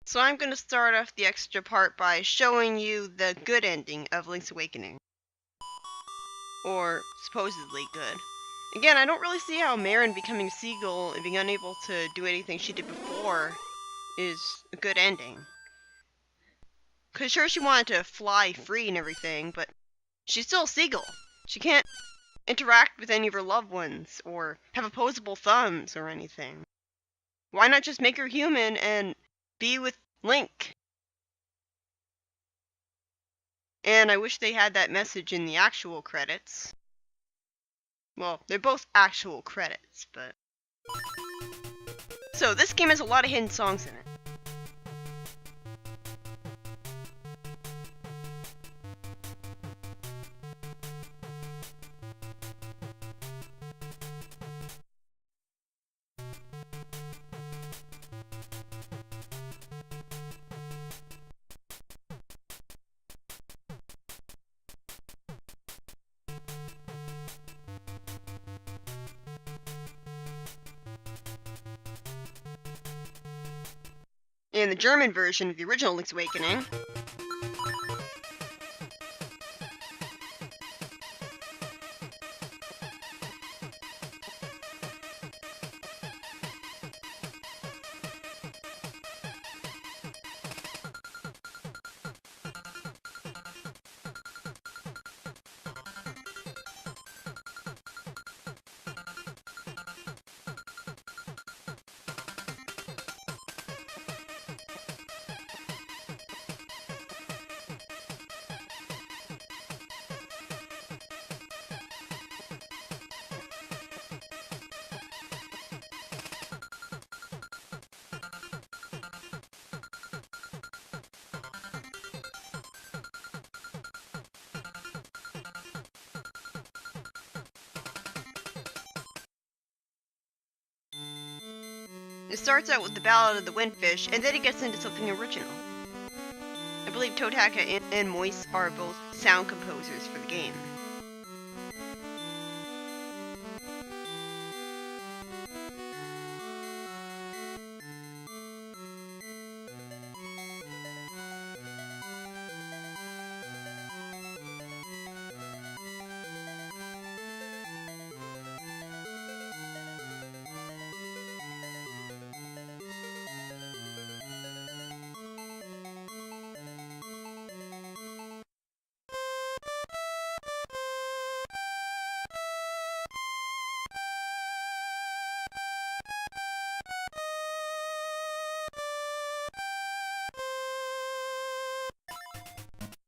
So I'm going to start off the extra part by showing you the good ending of Link's Awakening. Or supposedly good. Again, I don't really see how Marin becoming a seagull and being unable to do anything she did before is a good ending. Cause sure, she wanted to fly free and everything, but she's still a seagull. She can't interact with any of her loved ones, or have opposable thumbs or anything. Why not just make her human and be with Link? And I wish they had that message in the actual credits. Well, they're both actual credits, but... So, this game has a lot of hidden songs in it. In the German version of the original Link's Awakening, it starts out with the Ballad of the Windfish, and then it gets into something original. I believe Totaka and Moise are both sound composers for the game.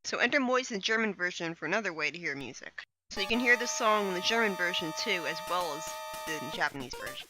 So enter Moise's German version for another way to hear music. So you can hear this song in the German version too, as well as the Japanese version.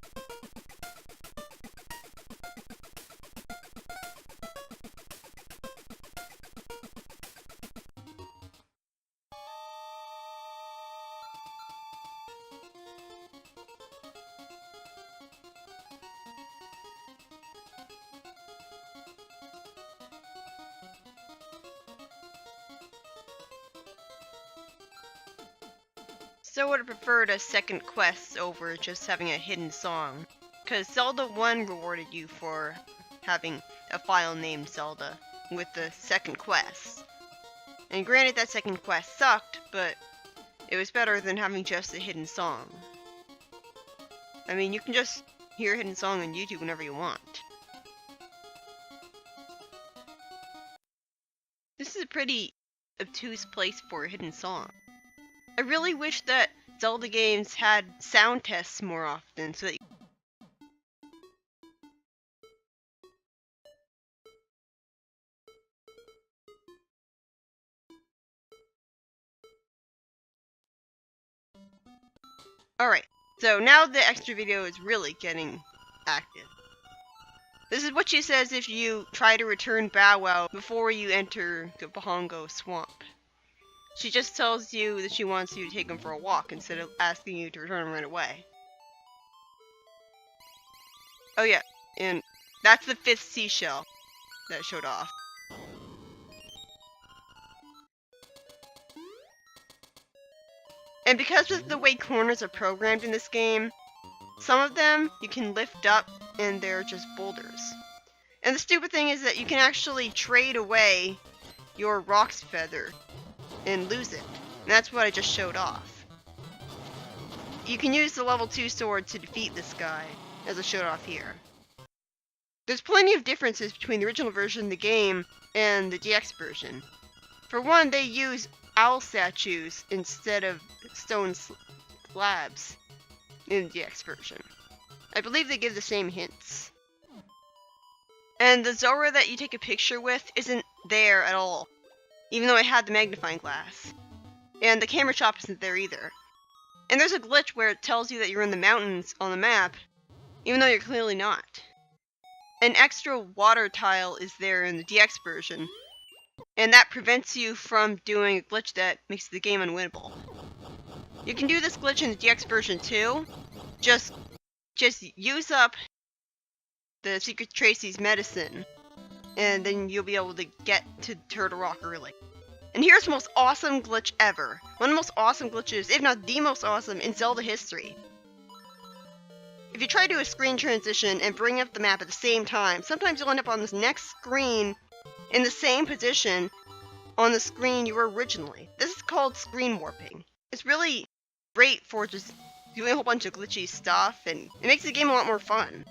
So I would have preferred a second quest over just having a hidden song, because Zelda 1 rewarded you for having a file named Zelda with the second quest. And granted that second quest sucked, but it was better than having just a hidden song. I mean, you can just hear a hidden song on YouTube whenever you want. This is a pretty obtuse place for a hidden song. I really wish that Zelda games had sound tests more often, so that Alright, so now the extra video is really getting active. This is what she says if you try to return Bow Wow before you enter the Bahongo Swamp. She just tells you that she wants you to take him for a walk instead of asking you to return him right away. Oh yeah, and that's the 5th seashell that showed off. And because of the way corners are programmed in this game, some of them you can lift up and they're just boulders. And the stupid thing is that you can actually trade away your Roc's feather and lose it. And that's what I just showed off. You can use the level 2 sword to defeat this guy, as I showed off here. There's plenty of differences between the original version of the game and the DX version. For one, they use owl statues instead of stone slabs in the DX version. I believe they give the same hints. And the Zora that you take a picture with isn't there at all, even though I had the magnifying glass. And the camera shop isn't there either. And there's a glitch where it tells you that you're in the mountains on the map, even though you're clearly not. An extra water tile is there in the DX version, and that prevents you from doing a glitch that makes the game unwinnable. You can do this glitch in the DX version too. Just use up the Secret Tracy's medicine, and then you'll be able to get to Turtle Rock early. And here's the most awesome glitch ever. One of the most awesome glitches, if not the most awesome, in Zelda history. If you try to do a screen transition and bring up the map at the same time, sometimes you'll end up on this next screen in the same position on the screen you were originally. This is called screen warping. It's really great for just doing a whole bunch of glitchy stuff, and it makes the game a lot more fun.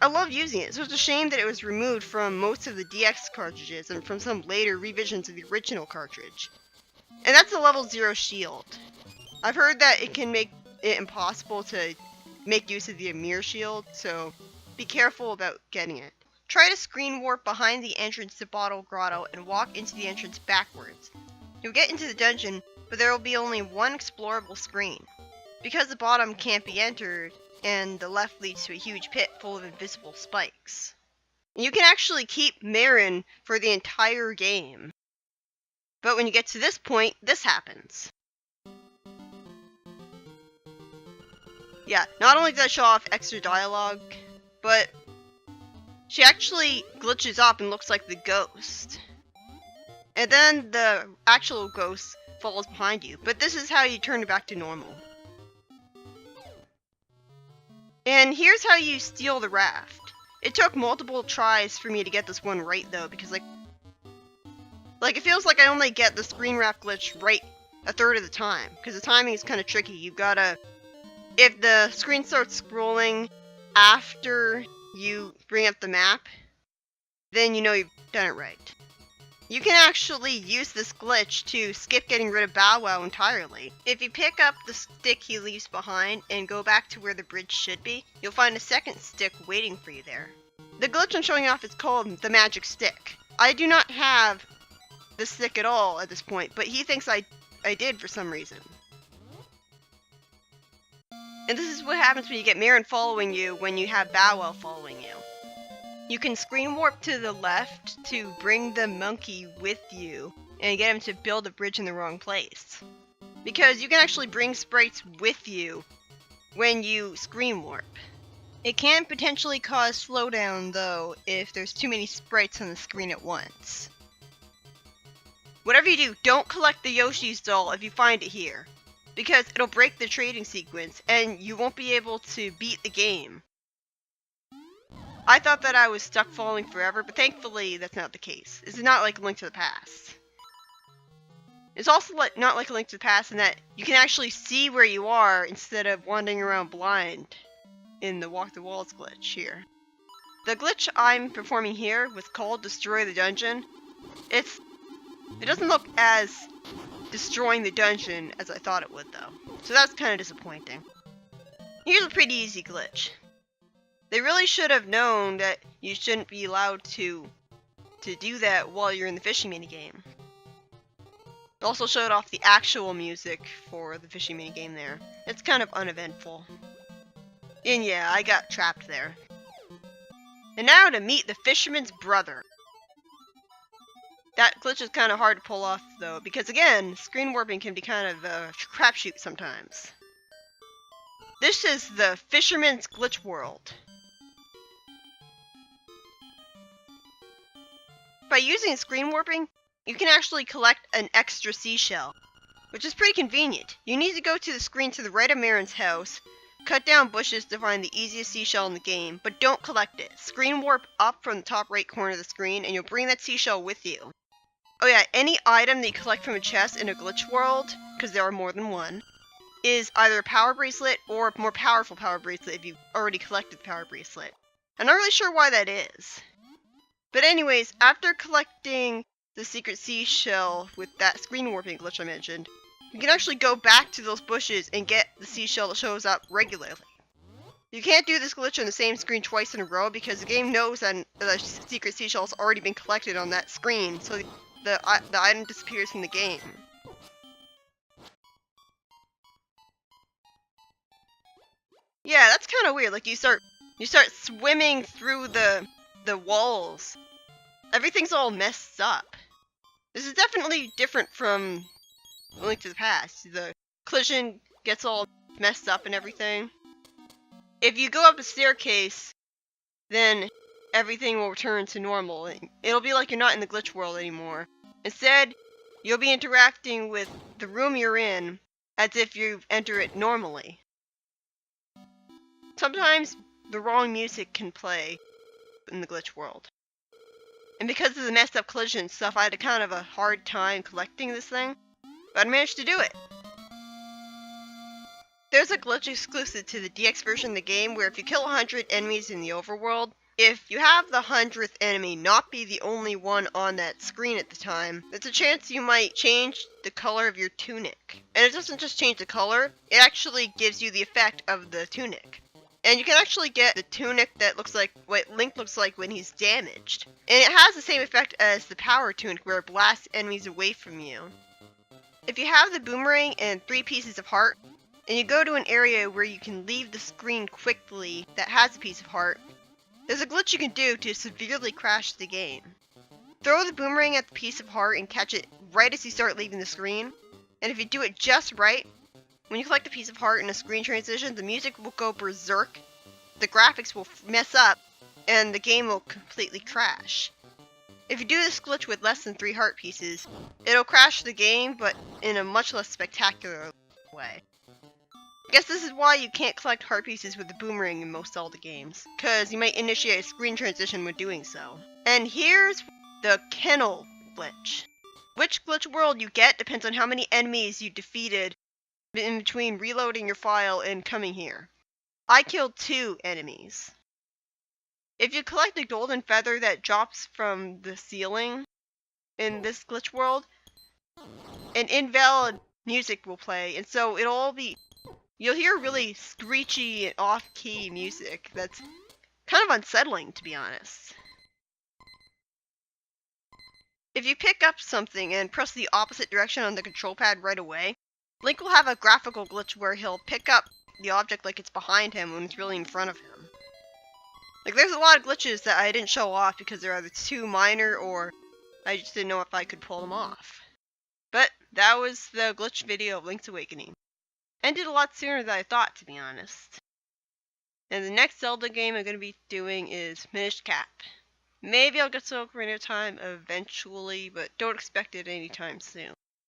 I love using it, so it's a shame that it was removed from most of the DX cartridges and from some later revisions of the original cartridge. And that's the level 0 shield. I've heard that it can make it impossible to make use of the Amir shield, so be careful about getting it. Try to screen warp behind the entrance to Bottle Grotto and walk into the entrance backwards. You'll get into the dungeon, but there will be only one explorable screen. Because the bottom can't be entered, and the left leads to a huge pit full of invisible spikes. And you can actually keep Marin for the entire game. But when you get to this point, this happens. Yeah, not only does it show off extra dialogue, but she actually glitches up and looks like the ghost. And then the actual ghost follows behind you, but this is how you turn it back to normal. And here's how you steal the raft. It took multiple tries for me to get this one right though, because like it feels like I only get the screen raft glitch right a third of the time, because the timing is kind of tricky. You've gotta, if the screen starts scrolling after you bring up the map, then you know you've done it right. You can actually use this glitch to skip getting rid of Bow Wow entirely. If you pick up the stick he leaves behind and go back to where the bridge should be, you'll find a second stick waiting for you there. The glitch I'm showing off is called the magic stick. I do not have the stick at all at this point, but he thinks I did for some reason. And this is what happens when you get Marin following you when you have Bow Wow following you. You can screen warp to the left to bring the monkey with you and get him to build a bridge in the wrong place. Because you can actually bring sprites with you when you screen warp. It can potentially cause slowdown though if there's too many sprites on the screen at once. Whatever you do, don't collect the Yoshi's doll if you find it here, because it'll break the trading sequence and you won't be able to beat the game. I thought that I was stuck falling forever, but thankfully that's not the case. It's not like A Link to the Past. It's also not like A Link to the Past in that you can actually see where you are instead of wandering around blind in the Walk the Walls glitch here. The glitch I'm performing here was called Destroy the Dungeon. It doesn't look as destroying the dungeon as I thought it would though, so that's kind of disappointing. Here's a pretty easy glitch. They really should have known that you shouldn't be allowed to do that while you're in the fishing minigame. It also showed off the actual music for the fishing minigame there. It's kind of uneventful. And yeah, I got trapped there. And now to meet the fisherman's brother. That glitch is kind of hard to pull off though, because again, screen warping can be kind of a crapshoot sometimes. This is the Fisherman's Glitch World. By using screen warping, you can actually collect an extra seashell, which is pretty convenient. You need to go to the screen to the right of Marin's house, Cut down bushes to find the easiest seashell in the game, but don't collect it. Screen warp up from the top right corner of the screen, and you'll bring that seashell with you. Oh yeah, any item that you collect from a chest in a glitch world, because there are more than one, is either a power bracelet or a more powerful power bracelet if you've already collected the power bracelet. I'm not really sure why that is. But anyways, after collecting the secret seashell with that screen warping glitch I mentioned, you can actually go back to those bushes and get the seashell that shows up regularly. You can't do this glitch on the same screen twice in a row because the game knows that the secret seashell has already been collected on that screen, so the item disappears from the game. Yeah, that's kind of weird. Like you start swimming through the walls. Everything's all messed up. This is definitely different from Link to the Past. The collision gets all messed up and everything. If you go up a staircase, then everything will return to normal. It'll be like you're not in the glitch world anymore. Instead, you'll be interacting with the room you're in as if you enter it normally. Sometimes the wrong music can play in the glitch world. And because of the messed up collision stuff, I had kind of a hard time collecting this thing, but I managed to do it. There's a glitch exclusive to the DX version of the game where if you kill 100 enemies in the overworld, if you have the 100th enemy not be the only one on that screen at the time, there's a chance you might change the color of your tunic. And it doesn't just change the color, it actually gives you the effect of the tunic. And you can actually get the tunic that looks like what Link looks like when he's damaged. And it has the same effect as the power tunic where it blasts enemies away from you. If you have the boomerang and 3 pieces of heart, and you go to an area where you can leave the screen quickly that has a piece of heart, there's a glitch you can do to severely crash the game. Throw the boomerang at the piece of heart and catch it right as you start leaving the screen, and if you do it just right, when you collect a piece of heart in a screen transition, the music will go berserk, the graphics will mess up, and the game will completely crash. If you do this glitch with less than 3 heart pieces, it'll crash the game, but in a much less spectacular way. I guess this is why you can't collect heart pieces with the boomerang in most all the games, because you might initiate a screen transition when doing so. And here's the kennel glitch. Which glitch world you get depends on how many enemies you defeated in between reloading your file and coming here. I killed 2 enemies. If you collect a golden feather that drops from the ceiling in this glitch world, an invalid music will play, and so you'll hear really screechy and off-key music that's kind of unsettling, to be honest. If you pick up something and press the opposite direction on the control pad right away, Link will have a graphical glitch where he'll pick up the object like it's behind him when it's really in front of him. Like, there's a lot of glitches that I didn't show off because they're either too minor or I just didn't know if I could pull them off. But that was the glitch video of Link's Awakening. Ended a lot sooner than I thought, to be honest. And the next Zelda game I'm going to be doing is Minish Cap. Maybe I'll get to Ocarina of Time eventually, but don't expect it anytime soon.